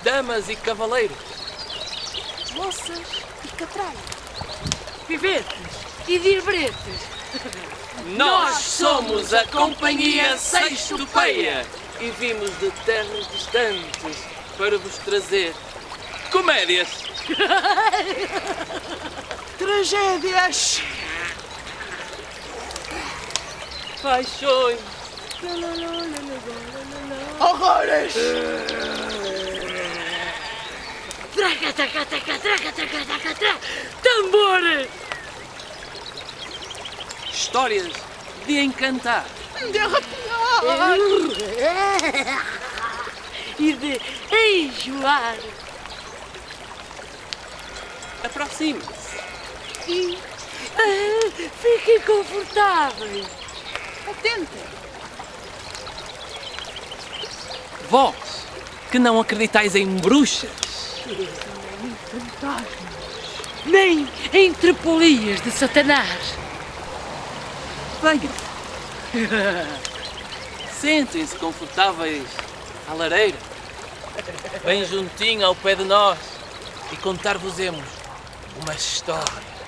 damas e cavaleiros, moças e catralhas, Pivetes e dirbretes. nós somos a Companhia Sextopeia e vimos de terras distantes para vos trazer comédias, tragédias, paixões, horrores, Traca, traca, traca, traca, traca, traca, traca. Tambores. histórias de encantar. de arrepiar, E de enjoar. Aproxime-se. e Fiquem confortáveis. atentem. Vós, que não acreditais em bruxas, Nem em trepolias de Satanás. venham. Sentem-se confortáveis à lareira, bem juntinho ao pé de nós, e contar-vos-emos uma história.